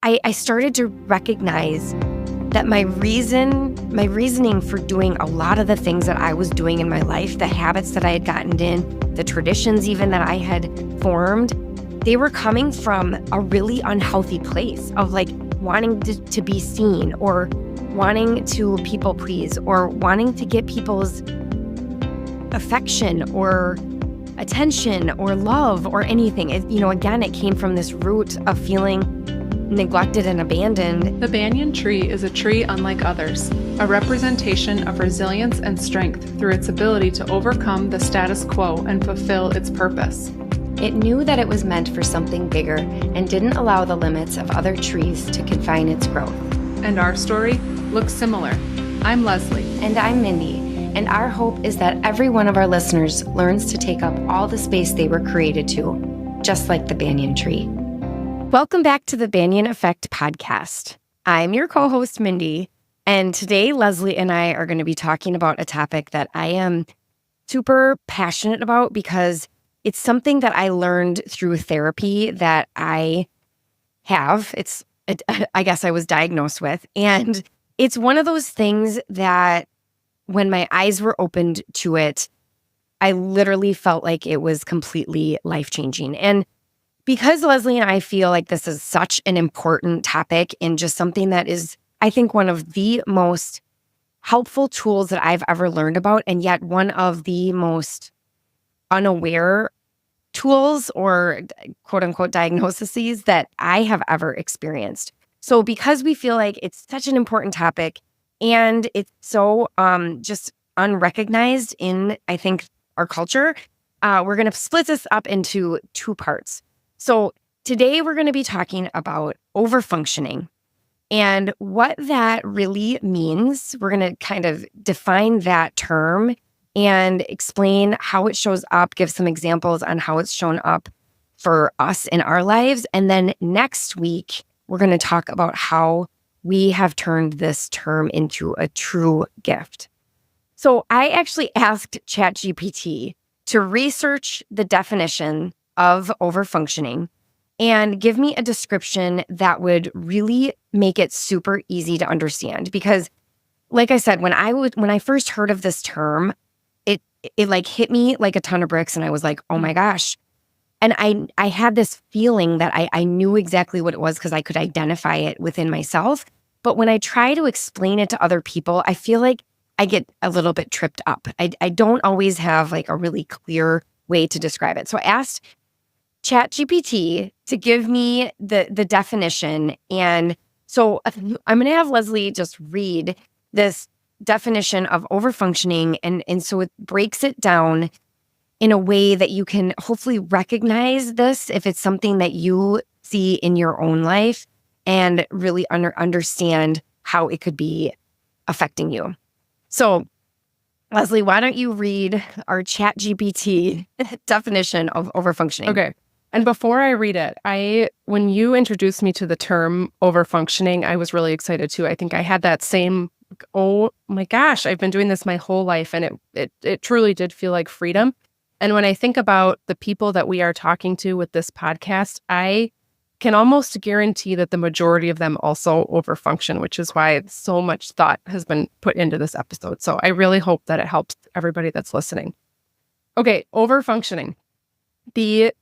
I started to recognize that my reasoning for doing a lot of the things that I was doing in my life, the habits that I had gotten in, the traditions even that I had formed, they were coming from a really unhealthy place of like wanting to be seen, or wanting to people please, or wanting to get people's affection or attention or love or anything. Again, it came from this root of feeling neglected and abandoned. The banyan tree is a tree unlike others, a representation of resilience and strength through its ability to overcome the status quo and fulfill its purpose. It knew that it was meant for something bigger and didn't allow the limits of other trees to confine its growth. And our story looks similar. I'm Leslie. And I'm Mindy. And our hope is that every one of our listeners learns to take up all the space they were created to, just like the banyan tree. Welcome back to the Banyan Effect podcast. I'm your co-host, Mindy, and today Leslie and I are going to be talking about a topic that I am super passionate about because it's something that I learned through therapy that I have. I guess I was diagnosed with, and it's one of those things that when my eyes were opened to it, I literally felt like it was completely life-changing. And because Leslie and I feel like this is such an important topic and just something that is, I think, one of the most helpful tools that I've ever learned about, and yet one of the most unaware tools or quote unquote diagnoses that I have ever experienced. So because we feel like it's such an important topic and it's so just unrecognized in, I think, our culture, we're going to split this up into two parts. So today we're going to be talking about overfunctioning and what that really means. We're going to kind of define that term and explain how it shows up, give some examples on how it's shown up for us in our lives. And then next week, we're going to talk about how we have turned this term into a true gift. So I actually asked ChatGPT to research the definition of overfunctioning and give me a description that would really make it super easy to understand. Because like I said, when I first heard of this term, it like hit me like a ton of bricks, and I was like, oh my gosh. And I had this feeling that I knew exactly what it was because I could identify it within myself. But when I try to explain it to other people, I feel like I get a little bit tripped up. I don't always have like a really clear way to describe it. So I asked ChatGPT to give me the definition. And so I'm going to have Leslie just read this definition of overfunctioning. And so it breaks it down in a way that you can hopefully recognize this if it's something that you see in your own life and really understand how it could be affecting you. So Leslie, why don't you read our ChatGPT definition of overfunctioning? Okay. And before I read it, when you introduced me to the term overfunctioning, I was really excited too. I think I had that same, oh my gosh, I've been doing this my whole life. And it truly did feel like freedom. And when I think about the people that we are talking to with this podcast, I can almost guarantee that the majority of them also overfunction, which is why so much thought has been put into this episode. So I really hope that it helps everybody that's listening. Okay, overfunctioning. The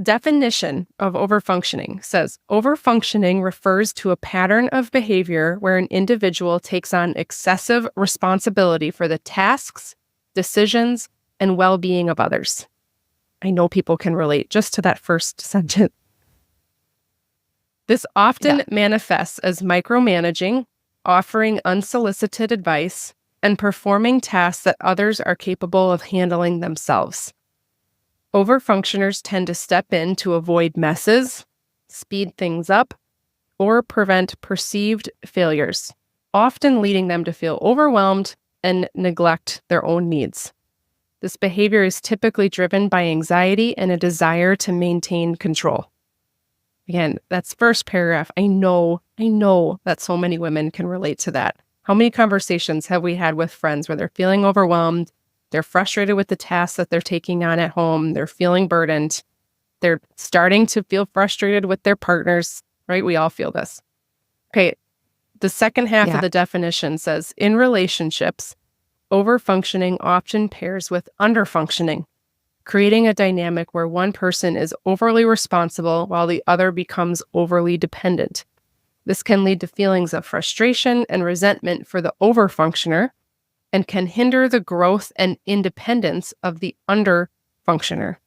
definition of overfunctioning says, overfunctioning refers to a pattern of behavior where an individual takes on excessive responsibility for the tasks, decisions, and well-being of others. I know people can relate just to that first sentence. This often manifests as micromanaging, offering unsolicited advice, and performing tasks that others are capable of handling themselves. Overfunctioners tend to step in to avoid messes, speed things up, or prevent perceived failures, often leading them to feel overwhelmed and neglect their own needs. This behavior is typically driven by anxiety and a desire to maintain control. Again, that's first paragraph. I know that so many women can relate to that. How many conversations have we had with friends where they're feeling overwhelmed, they're frustrated with the tasks that they're taking on at home, they're feeling burdened, they're starting to feel frustrated with their partners, right? We all feel this. Okay. The second half of the definition says, in relationships, overfunctioning often pairs with underfunctioning, creating a dynamic where one person is overly responsible while the other becomes overly dependent. This can lead to feelings of frustration and resentment for the overfunctioner and can hinder the growth and independence of the underfunctioner.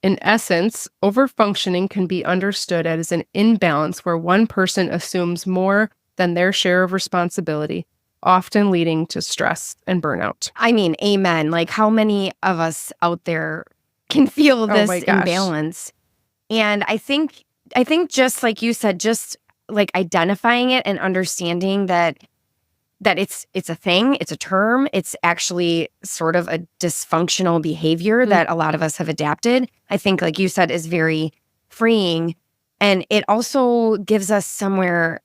In essence, overfunctioning can be understood as an imbalance where one person assumes more than their share of responsibility, often leading to stress and burnout. I mean, amen. Like, how many of us out there can feel this imbalance? And I think just like you said, just like identifying it and understanding that it's a thing, it's a term, it's actually sort of a dysfunctional behavior that a lot of us have adapted, I think, like you said, is very freeing. And it also gives us somewhere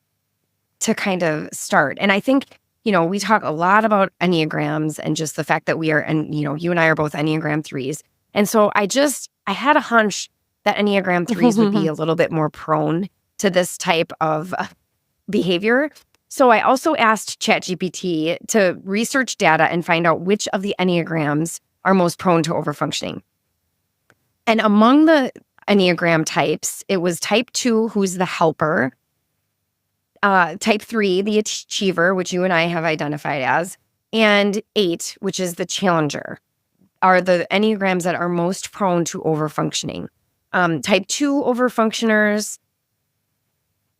to kind of start. And I think, we talk a lot about Enneagrams and just the fact that we are, and, you and I are both Enneagram 3s. And so I had a hunch that Enneagram 3s would be a little bit more prone to this type of behavior. So I also asked ChatGPT to research data and find out which of the Enneagrams are most prone to overfunctioning. And among the Enneagram types, it was type 2, who's the helper, type 3, the achiever, which you and I have identified as, and 8, which is the challenger, are the Enneagrams that are most prone to overfunctioning. Type 2 overfunctioners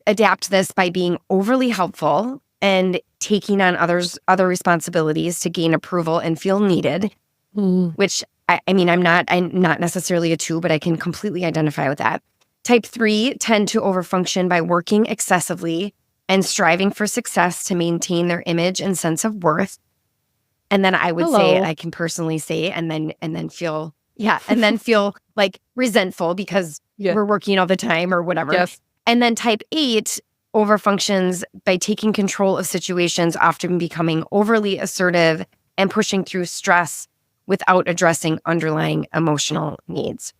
adapt this by being overly helpful and taking on other responsibilities to gain approval and feel needed, which I'm not necessarily a 2, but I can completely identify with that. Type 3 tend to overfunction by working excessively and striving for success to maintain their image and sense of worth. And then I would say, I can personally say, and then feel like resentful because we're working all the time or whatever. Yes. And then type 8 overfunctions by taking control of situations, often becoming overly assertive and pushing through stress without addressing underlying emotional needs.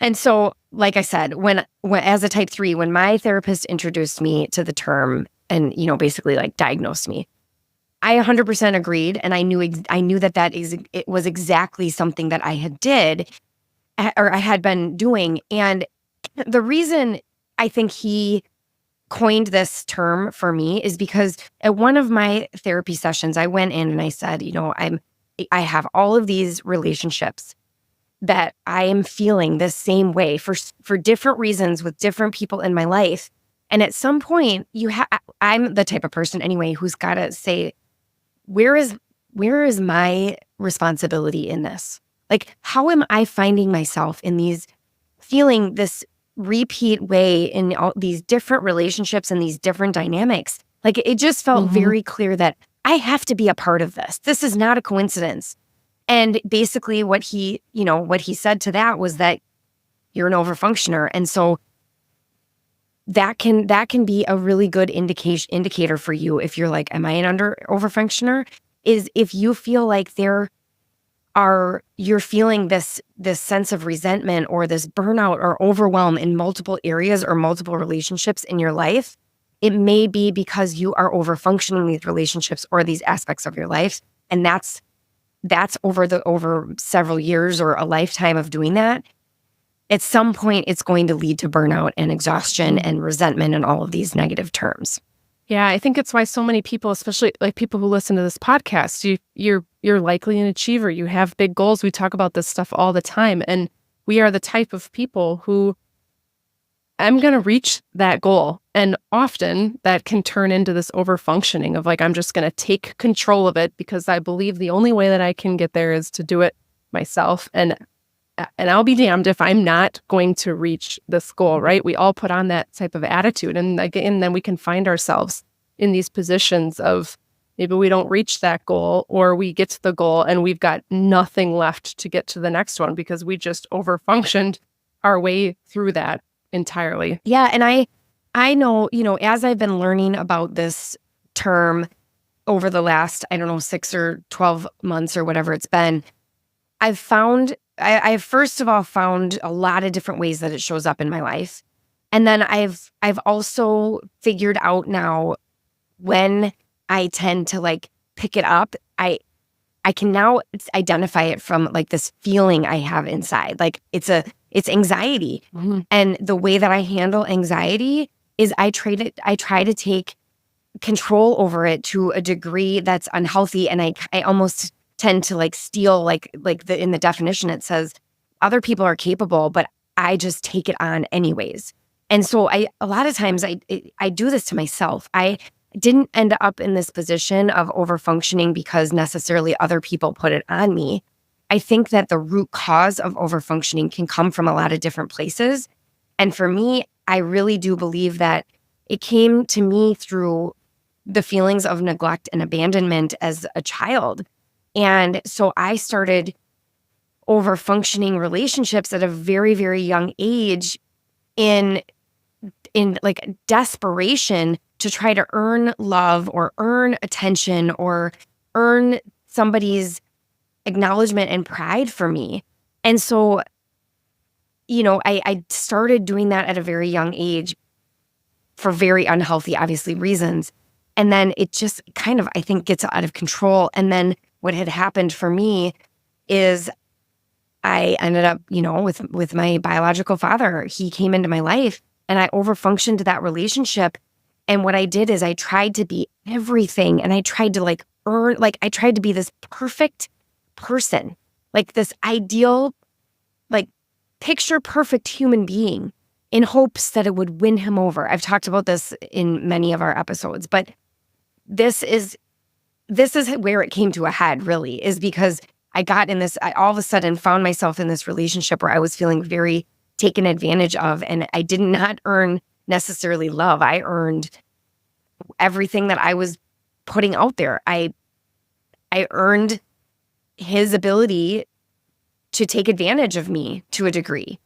And so, like I said, when as a type 3, when my therapist introduced me to the term and, basically like diagnosed me, I 100% agreed. And I knew it was exactly something that I had been doing. And the reason I think he coined this term for me is because at one of my therapy sessions, I went in and I said, I have all of these relationships that I am feeling the same way for different reasons with different people in my life. And at some point I'm the type of person anyway, who's got to say, where is my responsibility in this? Like, how am I finding myself in these, feeling this repeat way in all these different relationships and these different dynamics? Like, it just felt very clear that I have to be a part of this. This is not a coincidence. And basically what he said to that was that you're an overfunctioner. And so that can be a really good indicator for you if you're like, am I an overfunctioner? Is if you feel like you're feeling this sense of resentment or this burnout or overwhelm in multiple areas or multiple relationships in your life, it may be because you are overfunctioning these relationships or these aspects of your life. And that's over several years or a lifetime of doing that. At some point, it's going to lead to burnout and exhaustion and resentment and all of these negative terms. Yeah, I think it's why so many people, especially like people who listen to this podcast, you're likely an achiever. You have big goals. We talk about this stuff all the time. And we are the type of people who, I'm going to reach that goal. And often that can turn into this overfunctioning of like, I'm just going to take control of it because I believe the only way that I can get there is to do it myself. And I'll be damned if I'm not going to reach this goal, right? We all put on that type of attitude. And again, then we can find ourselves in these positions of maybe we don't reach that goal or we get to the goal and we've got nothing left to get to the next one because we just overfunctioned our way through that entirely. Yeah. And I know, as I've been learning about this term over the last, 6 or 12 months or whatever it's been, I've first of all found a lot of different ways that it shows up in my life. And then I've also figured out now when I tend to like pick it up, I can now identify it from like this feeling I have inside. Like it's anxiety. Mhm. And the way that I handle anxiety is I try to take control over it to a degree that's unhealthy. And I almost tend to like steal in the definition it says other people are capable, but I just take it on anyways. And so a lot of times I do this to myself. I didn't end up in this position of overfunctioning because necessarily other people put it on me. I think that the root cause of overfunctioning can come from a lot of different places. And for me, I really do believe that it came to me through the feelings of neglect and abandonment as a child. And so I started overfunctioning relationships at a very, very young age in like desperation to try to earn love or earn attention or earn somebody's acknowledgement and pride for me. And so, I started doing that at a very young age for very unhealthy, obviously, reasons. And then it just kind of, I think, gets out of control. And then what had happened for me is I ended up, with my biological father. He came into my life and I overfunctioned that relationship. And what I did is I tried to be everything, and I tried to I tried to be this perfect person, like this ideal, like picture perfect human being in hopes that it would win him over. I've talked about this in many of our episodes, but this is where it came to a head, really, is because I all of a sudden found myself in this relationship where I was feeling very taken advantage of, and I did not earn necessarily love. I earned everything that I was putting out there. I earned his ability to take advantage of me to a degree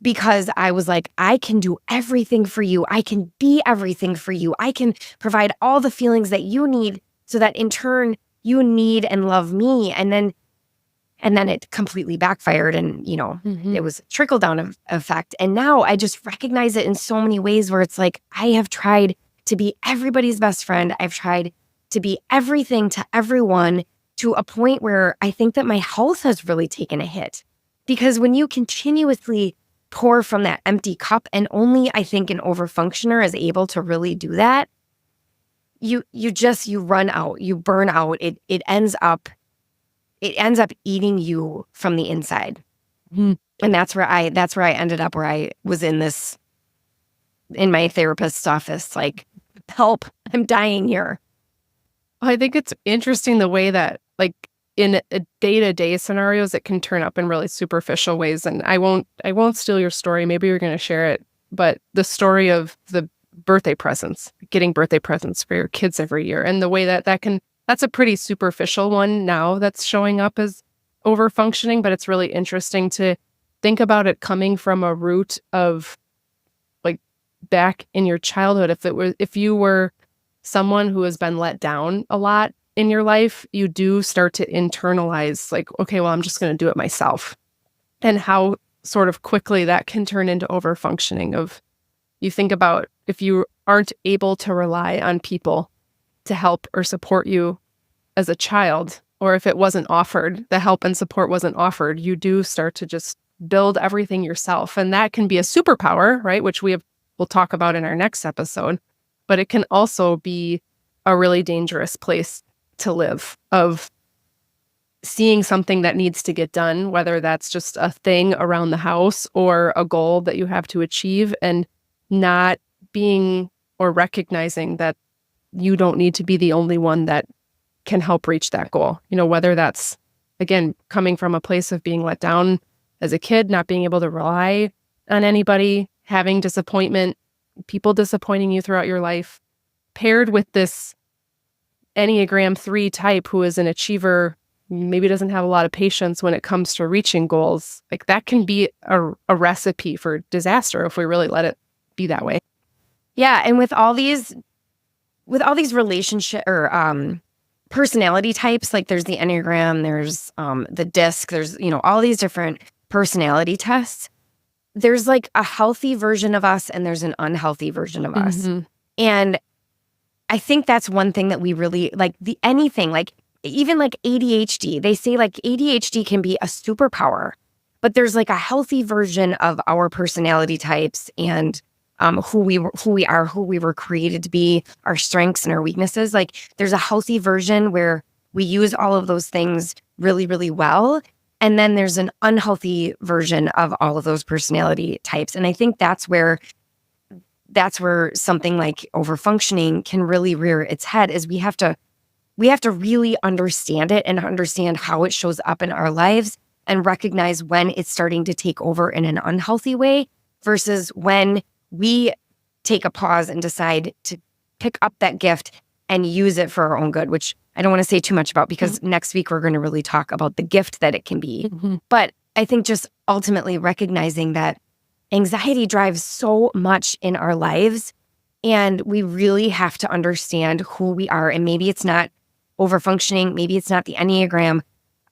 because I was like, I can do everything for you. I can be everything for you. I can provide all the feelings that you need so that in turn you need and love me. And then it completely backfired, and it was trickle down effect. And now I just recognize it in so many ways where it's like, I have tried to be everybody's best friend. I've tried to be everything to everyone to a point where I think that my health has really taken a hit. Because when you continuously pour from that empty cup, and only I think an overfunctioner is able to really do that, you run out, you burn out. It ends up eating you from the inside. Mhm. And that's where I ended up, where I was in my therapist's office, like, help, I'm dying here. I think it's interesting the way that, like, in a day-to-day scenarios, it can turn up in really superficial ways. And I won't steal your story. Maybe you're going to share it. But the story of the birthday presents, getting birthday presents for your kids every year, and the way that's a pretty superficial one now that's showing up as overfunctioning. But it's really interesting to think about it coming from a root of, like, back in your childhood. If you were someone who has been let down a lot in your life, you do start to internalize, like, okay, well, I'm just going to do it myself. And how sort of quickly that can turn into overfunctioning. Of, you think about, if you aren't able to rely on people to help or support you as a child, or if it wasn't offered, the help and support wasn't offered, you do start to just build everything yourself. And that can be a superpower, right? Which we'll talk about in our next episode. But it can also be a really dangerous place to live, of seeing something that needs to get done, whether that's just a thing around the house or a goal that you have to achieve, and not being or recognizing that you don't need to be the only one that can help reach that goal. Whether that's, again, coming from a place of being let down as a kid, not being able to rely on anybody, having disappointment, people disappointing you throughout your life, paired with this Enneagram 3 type who is an achiever, maybe doesn't have a lot of patience when it comes to reaching goals. Like, that can be a recipe for disaster if we really let it be that way. Yeah, and with all these relationship or personality types, like there's the Enneagram, there's the DISC, there's all these different personality tests. there's like a healthy version of us and there's an unhealthy version of us. And I think that's one thing that we really like anything, like even like ADHD, they say like ADHD can be a superpower, but there's like a healthy version of our personality types and who we are, who we were created to be, our strengths and our weaknesses. Like there's a healthy version where we use all of those things really, really well. And then there's an unhealthy version of all of those personality types. And I think that's where something like overfunctioning can really rear its head, is we have to really understand it and understand how it shows up in our lives and recognize when it's starting to take over in an unhealthy way versus when we take a pause and decide to pick up that gift and use it for our own good, which I don't want to say too much about because next week we're going to really talk about the gift that it can be. But I think just ultimately recognizing that anxiety drives so much in our lives, and we really have to understand who we are. And maybe it's not overfunctioning, maybe it's not the Enneagram,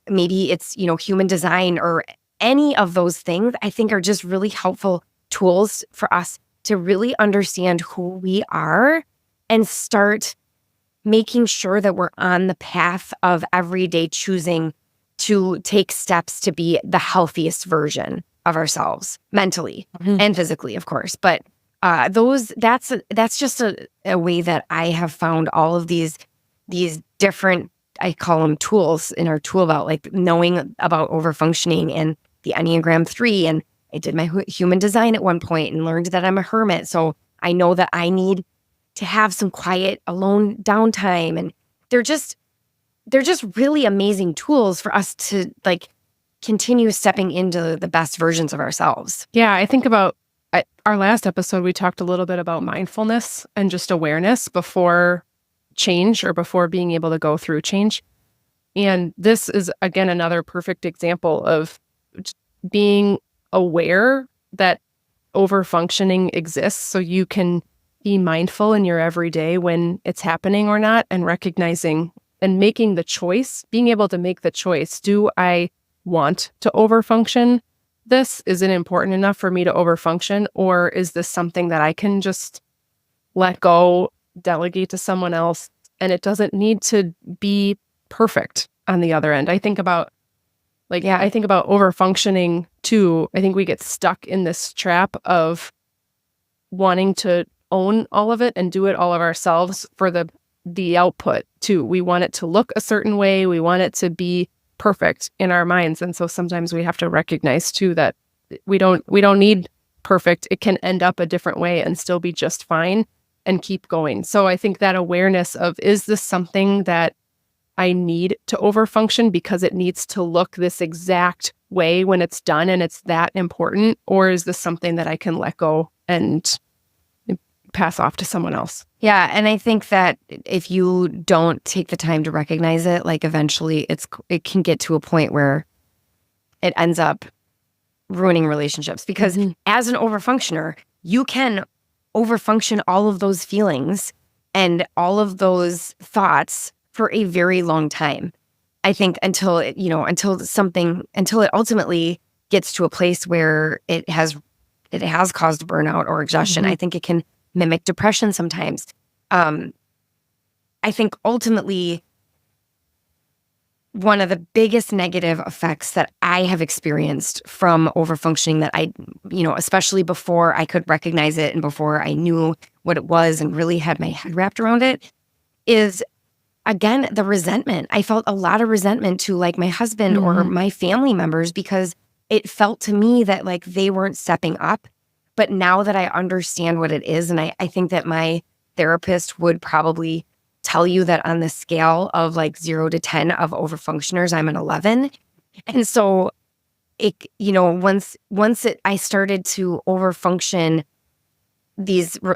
maybe it's, human design or any of those things, I think are just really helpful tools for us to really understand who we are and start making sure that we're on the path of every day choosing to take steps to be the healthiest version of ourselves mentally and physically, of course. But that's just a way that I have found all of these different, I call them tools in our tool belt, like knowing about overfunctioning and the Enneagram 3. And I did my human design at one point and learned that I'm a hermit. So I know that I need to have some quiet, alone downtime. And they're just really amazing tools for us to like continue stepping into the best versions of ourselves. Yeah, I think about our last episode, we talked a little bit about mindfulness and just awareness before change or before being able to go through change. And this is, again, another perfect example of being aware that overfunctioning exists so you can be mindful in your everyday when it's happening or not, and recognizing and making the choice, being able to make the choice. Do I want to overfunction this? Is it important enough for me to overfunction? Or is this something that I can just let go, delegate to someone else? And it doesn't need to be perfect on the other end. I think about overfunctioning too. I think we get stuck in this trap of wanting to own all of it and do it all of ourselves for the output too. We want it to look a certain way. We want it to be perfect in our minds. And so sometimes we have to recognize too that we don't need perfect. It can end up a different way and still be just fine and keep going. So I think that awareness of, is this something that I need to overfunction because it needs to look this exact way when it's done and it's that important? Or is this something that I can let go and pass off to someone else? Yeah. And I think that if you don't take the time to recognize it, like eventually it can get to a point where it ends up ruining relationships, because as an overfunctioner, you can overfunction all of those feelings and all of those thoughts for a very long time. I think until it ultimately gets to a place where it has caused burnout or exhaustion. I think it can mimic depression sometimes. I think ultimately one of the biggest negative effects that I have experienced from overfunctioning, that I, especially before I could recognize it and before I knew what it was and really had my head wrapped around it, is again, the resentment. I felt a lot of resentment to like my husband or my family members, because it felt to me that like they weren't stepping up. But now that I understand what it is, and I think that my therapist would probably tell you that on the scale of like 0 to 10 of overfunctioners, I'm an 11. And so I started to overfunction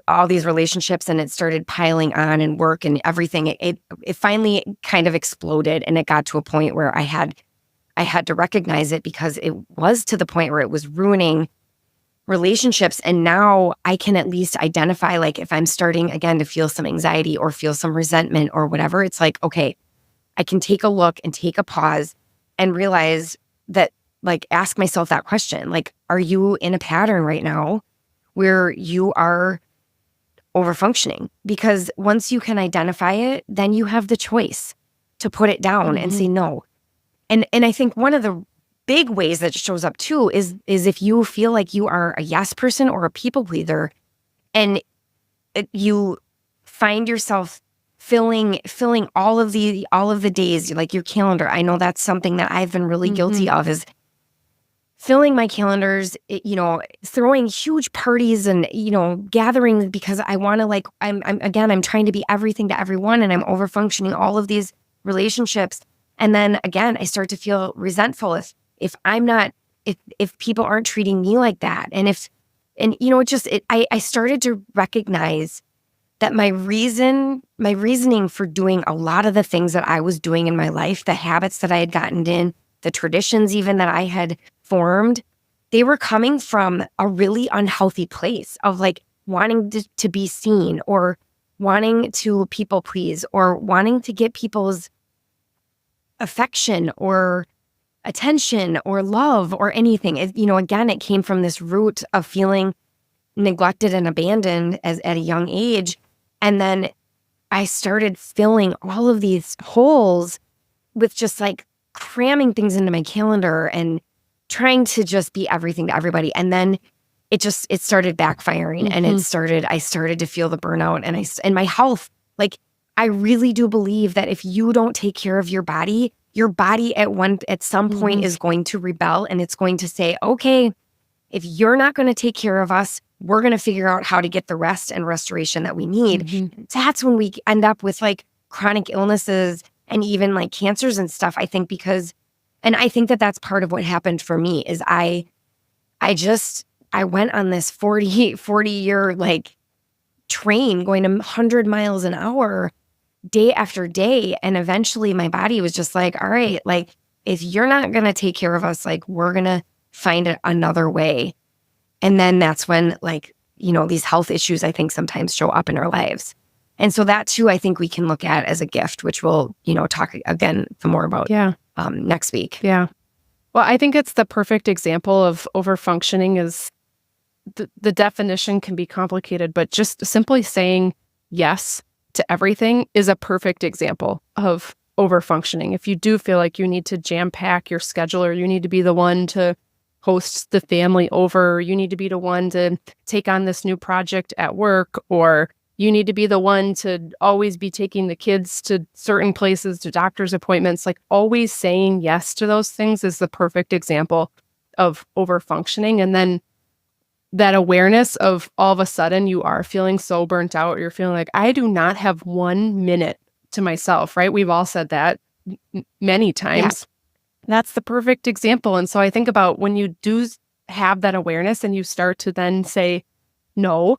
all these relationships, and it started piling on and work and everything, it finally kind of exploded, and it got to a point where I had to recognize it, because it was to the point where it was ruining relationships. And now I can at least identify, like, if I'm starting again to feel some anxiety or feel some resentment or whatever, it's like, okay, I can take a look and take a pause and realize that, like, ask myself that question, like, are you in a pattern right now where you are overfunctioning? Because once you can identify it, then you have the choice to put it down and say no. And I think one of the big ways that it shows up too is if you feel like you are a yes person or a people pleaser, and you find yourself filling all of the days, like your calendar. I know that's something that I've been really guilty of, is filling my calendars, throwing huge parties and, gatherings because I want to, I'm trying to be everything to everyone, and I'm overfunctioning all of these relationships. And then again, I start to feel resentful if I'm not, if people aren't treating me like that. And I started to recognize that my reasoning for doing a lot of the things that I was doing in my life, the habits that I had gotten in, the traditions even that I had formed, they were coming from a really unhealthy place of like wanting to be seen, or wanting to people please, or wanting to get people's affection or attention or love or anything. Again, it came from this root of feeling neglected and abandoned at a young age. And then I started filling all of these holes with just like cramming things into my calendar and trying to just be everything to everybody. And then it started backfiring, and I started to feel the burnout and my health. Like, I really do believe that if you don't take care of your body at some point is going to rebel, and it's going to say, okay, if you're not going to take care of us, we're going to figure out how to get the rest and restoration that we need. That's when we end up with like chronic illnesses and even like cancers and stuff, I think, and I think that that's part of what happened for me is I went on this 40 year like train going 100 miles an hour day after day. And eventually my body was just like, all right, like if you're not going to take care of us, like we're going to find another way. And then that's when these health issues, I think, sometimes show up in our lives. And so that too, I think we can look at as a gift, which we'll, talk again more about next week. Yeah. Well, I think it's the perfect example of overfunctioning. Is the definition can be complicated, but just simply saying yes to everything is a perfect example of overfunctioning. If you do feel like you need to jam pack your schedule, or you need to be the one to host the family over, you need to be the one to take on this new project at work, or you need to be the one to always be taking the kids to certain places, to doctor's appointments, like always saying yes to those things is the perfect example of overfunctioning. And then that awareness of all of a sudden you are feeling so burnt out, you're feeling like, I do not have 1 minute to myself, right? We've all said that many times. Yeah. That's the perfect example. And so I think about when you do have that awareness and you start to then say no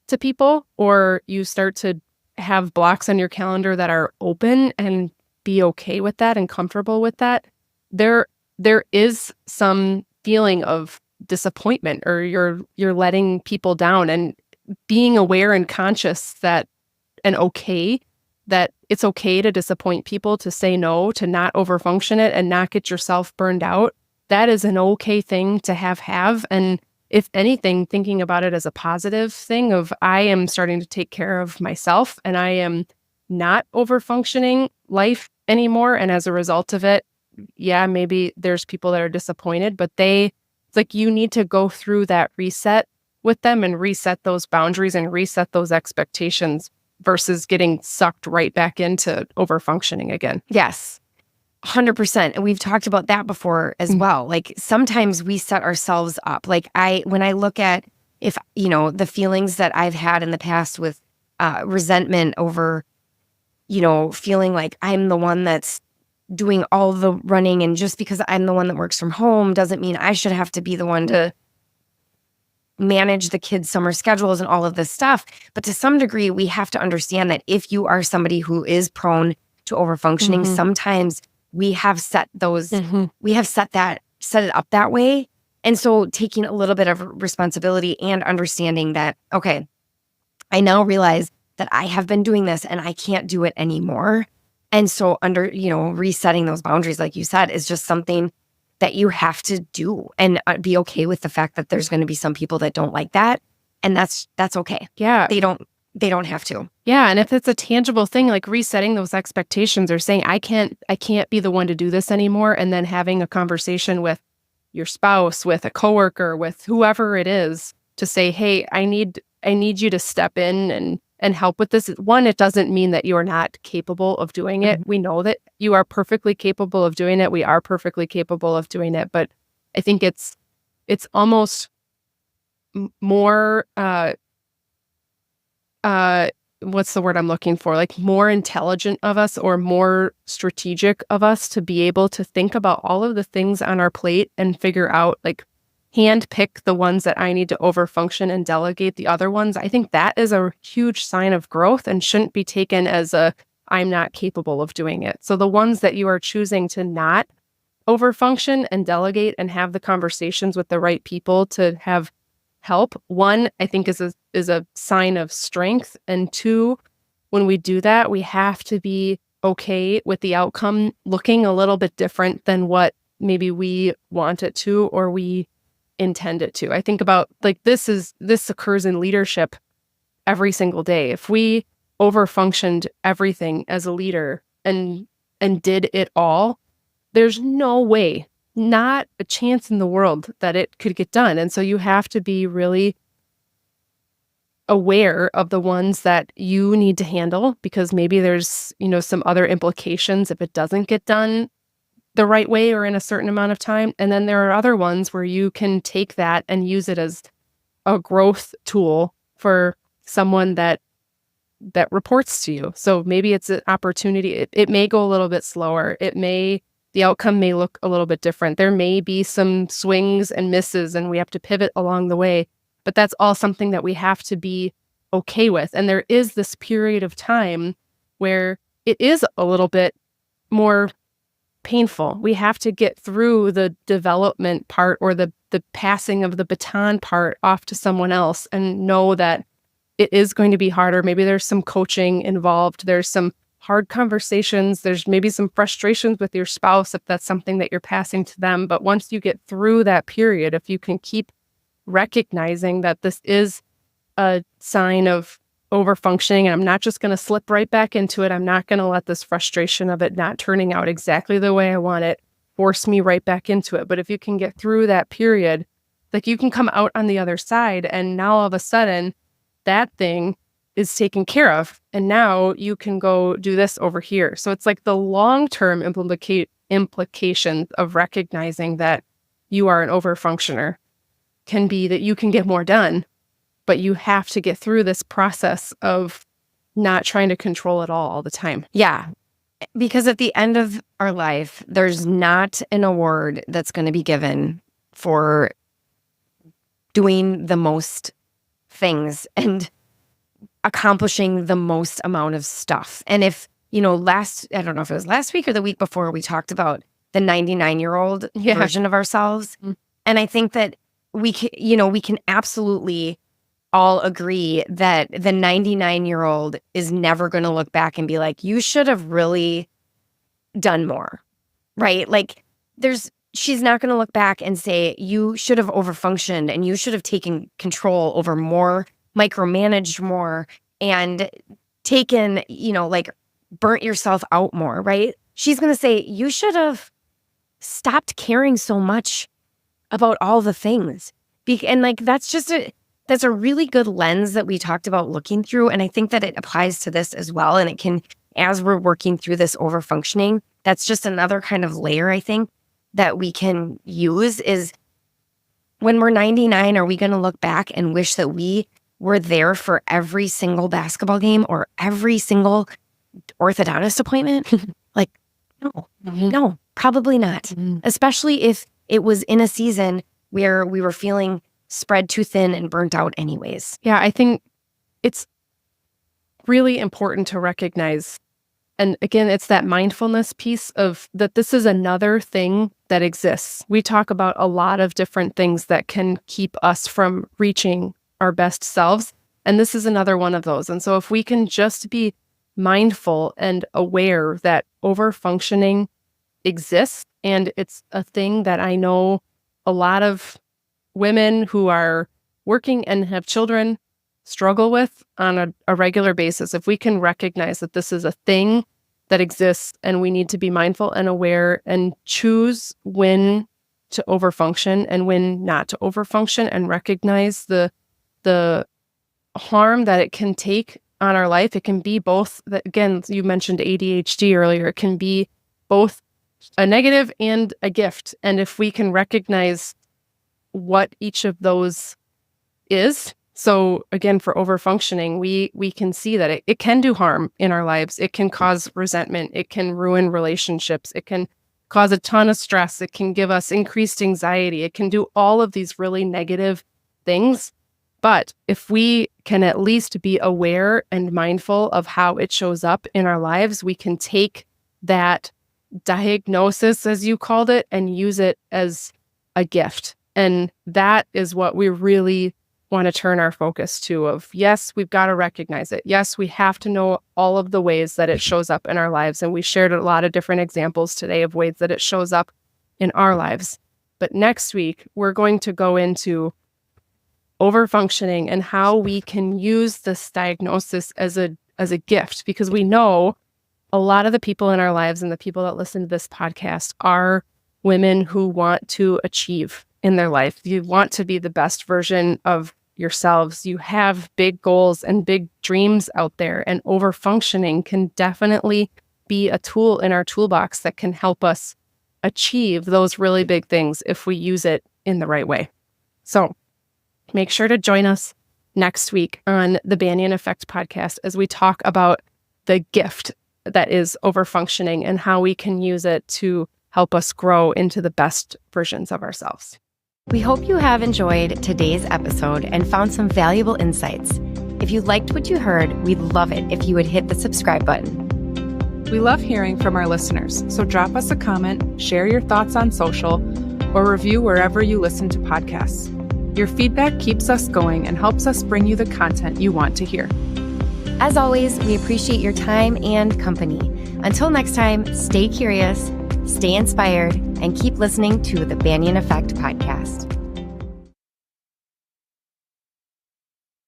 to people, or you start to have blocks on your calendar that are open and be okay with that and comfortable with that, there is some feeling of disappointment, or you're letting people down, and being aware and conscious that it's okay to disappoint people, to say no, to not overfunction it and not get yourself burned out. That is an okay thing to have. And if anything, thinking about it as a positive thing of, I am starting to take care of myself and I am not overfunctioning life anymore. And as a result of it, yeah, maybe there's people that are disappointed, but it's like you need to go through that reset with them and reset those boundaries and reset those expectations versus getting sucked right back into overfunctioning again. Yes, 100%. And we've talked about that before as well. Like sometimes we set ourselves up. Like when I look at the feelings that I've had in the past with resentment over, feeling like I'm the one that's doing all the running, and just because I'm the one that works from home doesn't mean I should have to be the one to manage the kids' summer schedules and all of this stuff. But to some degree, we have to understand that if you are somebody who is prone to overfunctioning, sometimes we have set those, we have set it up that way. And so taking a little bit of responsibility and understanding that, okay, I now realize that I have been doing this and I can't do it anymore. And so resetting those boundaries, like you said, is just something that you have to do, and be okay with the fact that there's going to be some people that don't like that. And that's okay. Yeah. They don't have to. Yeah. And if it's a tangible thing, like resetting those expectations or saying, I can't be the one to do this anymore. And then having a conversation with your spouse, with a coworker, with whoever it is to say, hey, I need you to step in and help with this. One, it doesn't mean that you're not capable of doing it. We know that you are perfectly capable of doing it. We are perfectly capable of doing it. But I think it's almost more, what's the word I'm looking for? Like more intelligent of us or more strategic of us to be able to think about all of the things on our plate and figure out, like, hand pick the ones that I need to overfunction and delegate the other ones. I think that is a huge sign of growth and shouldn't be taken as I'm not capable of doing it. So the ones that you are choosing to not overfunction and delegate and have the conversations with the right people to have help, one, I think is a sign of strength. And two, when we do that, we have to be okay with the outcome looking a little bit different than what maybe we want it to or we intend it to. I think about, like, this occurs in leadership every single day. If we overfunctioned everything as a leader and did it all, there's no way, not a chance in the world that it could get done. And so you have to be really aware of the ones that you need to handle, because maybe there's, some other implications if it doesn't get done the right way or in a certain amount of time. And then there are other ones where you can take that and use it as a growth tool for someone that reports to you. So maybe it's an opportunity. It may go a little bit slower. The outcome may look a little bit different. There may be some swings and misses and we have to pivot along the way, but that's all something that we have to be okay with. And there is this period of time where it is a little bit more painful. We have to get through the development part or the passing of the baton part off to someone else and know that it is going to be harder. Maybe there's some coaching involved. There's some hard conversations. There's maybe some frustrations with your spouse if that's something that you're passing to them. But once you get through that period, if you can keep recognizing that this is a sign of overfunctioning, and I'm not just going to slip right back into it. I'm not going to let this frustration of it not turning out exactly the way I want it force me right back into it. But if you can get through that period, like, you can come out on the other side and now all of a sudden that thing is taken care of. And now you can go do this over here. So it's like the long-term implications of recognizing that you are an overfunctioner can be that you can get more done, but you have to get through this process of not trying to control it all the time. Yeah. Because at the end of our life, there's not an award that's going to be given for doing the most things and accomplishing the most amount of stuff. And if, I don't know if it was last week or the week before, we talked about the 99-year-old version of ourselves. Mm-hmm. And I think that we can absolutely all agree that the 99-year-old is never going to look back and be like, you should have really done more, right? Like, she's not going to look back and say, you should have overfunctioned and you should have taken control over more, micromanaged more, and taken, burnt yourself out more, right? She's going to say, you should have stopped caring so much about all the things. And that's a really good lens that we talked about looking through. And I think that it applies to this as well. And it can, as we're working through this overfunctioning, that's just another kind of layer, I think, that we can use is when we're 99, are we going to look back and wish that we were there for every single basketball game or every single orthodontist appointment? Like, no, probably not. Mm-hmm. Especially if it was in a season where we were feeling spread too thin and burnt out anyways. Yeah, I think it's really important to recognize, and again, it's that mindfulness piece of that this is another thing that exists. We talk about a lot of different things that can keep us from reaching our best selves, and this is another one of those. And so if we can just be mindful and aware that overfunctioning exists, and it's a thing that I know a lot of women who are working and have children struggle with on a regular basis. If we can recognize that this is a thing that exists and we need to be mindful and aware and choose when to overfunction and when not to overfunction, and recognize the harm that it can take on our life. It can be both, again, you mentioned ADHD earlier, it can be both a negative and a gift. And if we can recognize what each of those is, so again, for overfunctioning, we can see that it can do harm in our lives. It can cause resentment. It can ruin relationships. It can cause a ton of stress. It can give us increased anxiety. It can do all of these really negative things. But if we can at least be aware and mindful of how it shows up in our lives, we can take that diagnosis, as you called it, and use it as a gift. And that is what we really want to turn our focus to, of, yes, we've got to recognize it. Yes, we have to know all of the ways that it shows up in our lives. And we shared a lot of different examples today of ways that it shows up in our lives. But next week, we're going to go into overfunctioning and how we can use this diagnosis as a gift, because we know a lot of the people in our lives and the people that listen to this podcast are women who want to achieve in their life. You want to be the best version of yourselves. You have big goals and big dreams out there, and overfunctioning can definitely be a tool in our toolbox that can help us achieve those really big things if we use it in the right way. So make sure to join us next week on the Banyan Effect podcast as we talk about the gift that is overfunctioning and how we can use it to help us grow into the best versions of ourselves. We hope you have enjoyed today's episode and found some valuable insights. If you liked what you heard, we'd love it if you would hit the subscribe button. We love hearing from our listeners, so drop us a comment, share your thoughts on social, or review wherever you listen to podcasts. Your feedback keeps us going and helps us bring you the content you want to hear. As always, we appreciate your time and company. Until next time, stay curious, stay inspired, and keep listening to the Banyan Effect podcast.